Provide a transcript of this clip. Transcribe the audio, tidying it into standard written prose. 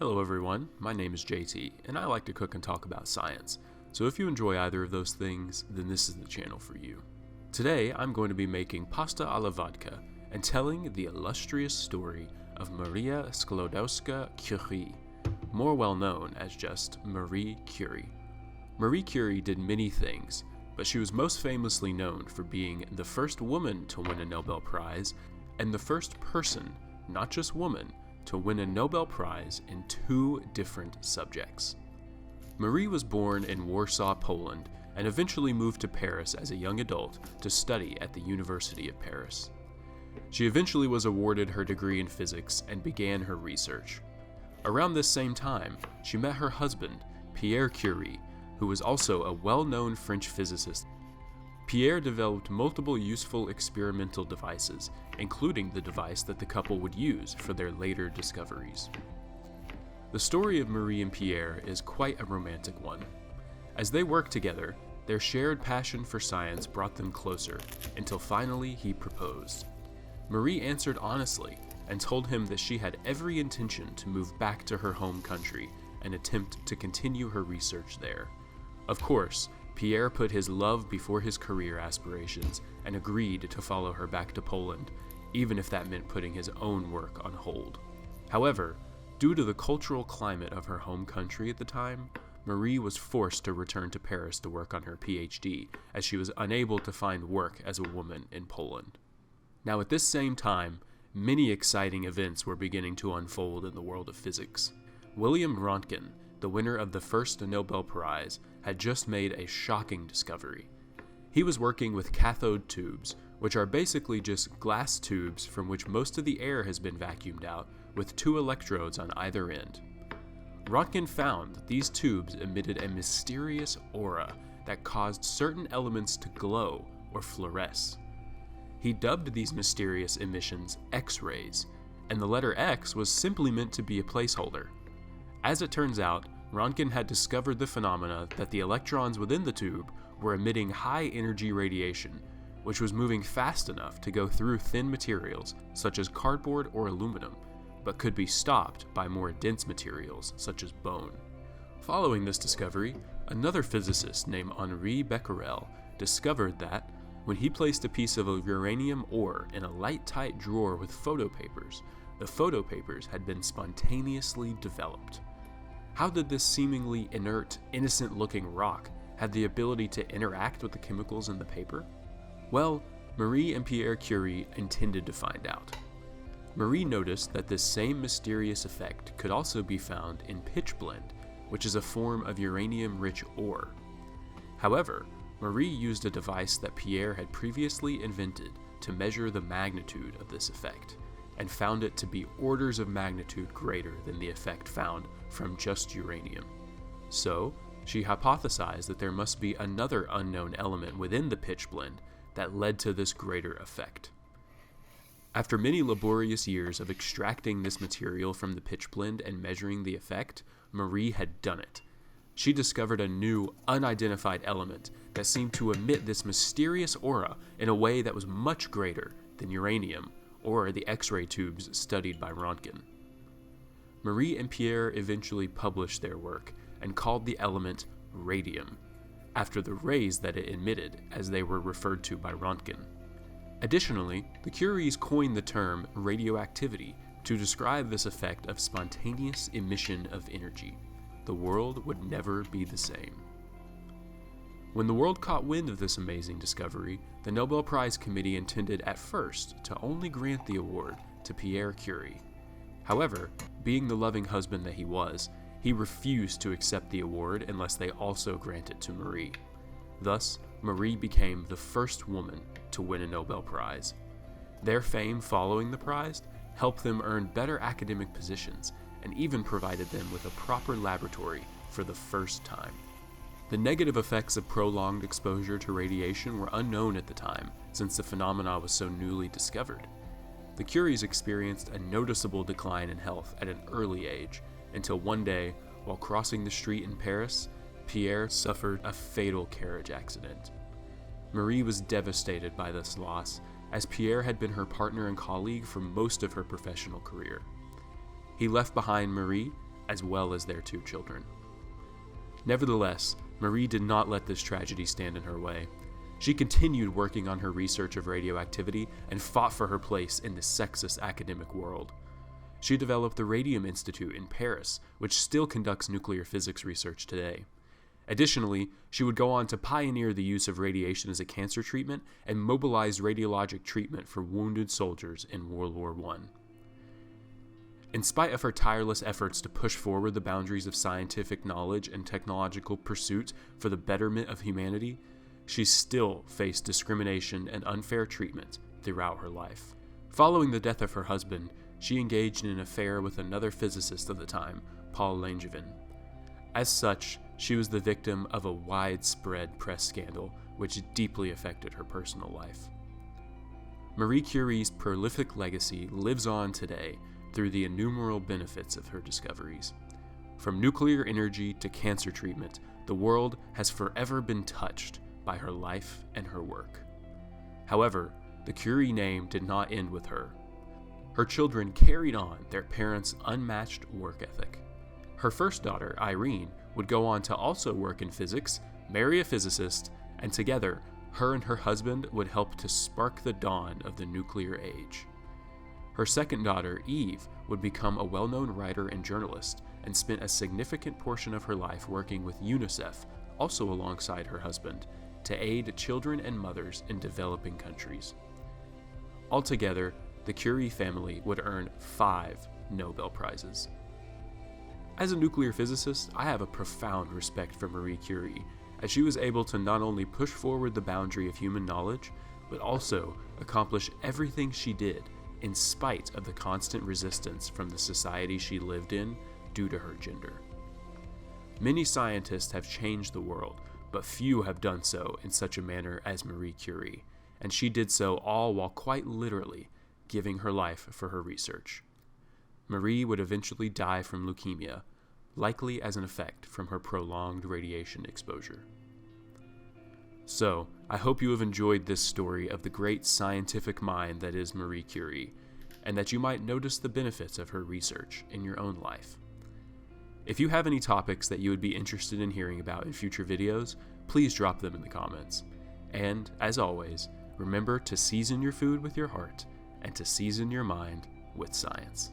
Hello everyone, my name is JT, and I like to cook and talk about science, so if you enjoy either of those things, then this is the channel for you. Today, I'm going to be making pasta alla Vodka and telling the illustrious story of Maria Sklodowska-Curie, more well known as just Marie Curie. Marie Curie did many things, but she was most famously known for being the first woman to win a Nobel Prize and the first person, not just woman, to win a Nobel Prize in two different subjects. Marie was born in Warsaw, Poland, and eventually moved to Paris as a young adult to study at the University of Paris. She eventually was awarded her degree in physics and began her research. Around this same time, she met her husband, Pierre Curie, who was also a well-known French physicist. Pierre developed multiple useful experimental devices, including the device that the couple would use for their later discoveries. The story of Marie and Pierre is quite a romantic one. As they worked together, their shared passion for science brought them closer, until finally he proposed. Marie answered honestly and told him that she had every intention to move back to her home country and attempt to continue her research there. Of course, Pierre put his love before his career aspirations and agreed to follow her back to Poland, even if that meant putting his own work on hold. However, due to the cultural climate of her home country at the time, Marie was forced to return to Paris to work on her PhD, as she was unable to find work as a woman in Poland. Now at this same time, many exciting events were beginning to unfold in the world of physics. William Röntgen, the winner of the first Nobel Prize, had just made a shocking discovery. He was working with cathode tubes, which are basically just glass tubes from which most of the air has been vacuumed out, with two electrodes on either end. Röntgen found that these tubes emitted a mysterious aura that caused certain elements to glow or fluoresce. He dubbed these mysterious emissions X-rays, and the letter X was simply meant to be a placeholder. As it turns out, Röntgen had discovered the phenomena that the electrons within the tube were emitting high-energy radiation, which was moving fast enough to go through thin materials such as cardboard or aluminum, but could be stopped by more dense materials such as bone. Following this discovery, another physicist named Henri Becquerel discovered that when he placed a piece of uranium ore in a light-tight drawer with photopapers, the photopapers had been spontaneously developed. How did this seemingly inert, innocent-looking rock have the ability to interact with the chemicals in the paper? Well, Marie and Pierre Curie intended to find out. Marie noticed that this same mysterious effect could also be found in pitchblende, which is a form of uranium-rich ore. However, Marie used a device that Pierre had previously invented to measure the magnitude of this effect, and found it to be orders of magnitude greater than the effect found from just uranium. So, she hypothesized that there must be another unknown element within the pitchblende that led to this greater effect. After many laborious years of extracting this material from the pitchblende and measuring the effect, Marie had done it. She discovered a new, unidentified element that seemed to emit this mysterious aura in a way that was much greater than uranium or the X-ray tubes studied by Röntgen. Marie and Pierre eventually published their work and called the element radium, after the rays that it emitted, as they were referred to by Röntgen. Additionally, the Curies coined the term radioactivity to describe this effect of spontaneous emission of energy. The world would never be the same. When the world caught wind of this amazing discovery, the Nobel Prize Committee intended at first to only grant the award to Pierre Curie. However, being the loving husband that he was, he refused to accept the award unless they also grant it to Marie. Thus, Marie became the first woman to win a Nobel Prize. Their fame following the prize helped them earn better academic positions and even provided them with a proper laboratory for the first time. The negative effects of prolonged exposure to radiation were unknown at the time, since the phenomena was so newly discovered. The Curies experienced a noticeable decline in health at an early age, until one day, while crossing the street in Paris, Pierre suffered a fatal carriage accident. Marie was devastated by this loss, as Pierre had been her partner and colleague for most of her professional career. He left behind Marie, as well as their 2 children. Nevertheless, Marie did not let this tragedy stand in her way. She continued working on her research of radioactivity and fought for her place in the sexist academic world. She developed the Radium Institute in Paris, which still conducts nuclear physics research today. Additionally, she would go on to pioneer the use of radiation as a cancer treatment and mobilize radiologic treatment for wounded soldiers in World War I. In spite of her tireless efforts to push forward the boundaries of scientific knowledge and technological pursuit for the betterment of humanity, she still faced discrimination and unfair treatment throughout her life. Following the death of her husband, she engaged in an affair with another physicist of the time, Paul Langevin. As such, she was the victim of a widespread press scandal which deeply affected her personal life. Marie Curie's prolific legacy lives on today through the innumerable benefits of her discoveries. From nuclear energy to cancer treatment, the world has forever been touched by her life and her work. However, the Curie name did not end with her. Her children carried on their parents' unmatched work ethic. Her first daughter, Irene, would go on to also work in physics, marry a physicist, and together, her and her husband would help to spark the dawn of the nuclear age. Her second daughter, Eve, would become a well-known writer and journalist, and spent a significant portion of her life working with UNICEF, also alongside her husband, to aid children and mothers in developing countries. Altogether, the Curie family would earn 5 Nobel Prizes. As a nuclear physicist, I have a profound respect for Marie Curie, as she was able to not only push forward the boundary of human knowledge, but also accomplish everything she did in spite of the constant resistance from the society she lived in due to her gender. Many scientists have changed the world, but few have done so in such a manner as Marie Curie, and she did so all while quite literally giving her life for her research. Marie would eventually die from leukemia, likely as an effect from her prolonged radiation exposure. So, I hope you have enjoyed this story of the great scientific mind that is Marie Curie, and that you might notice the benefits of her research in your own life. If you have any topics that you would be interested in hearing about in future videos, please drop them in the comments. And, as always, remember to season your food with your heart and to season your mind with science.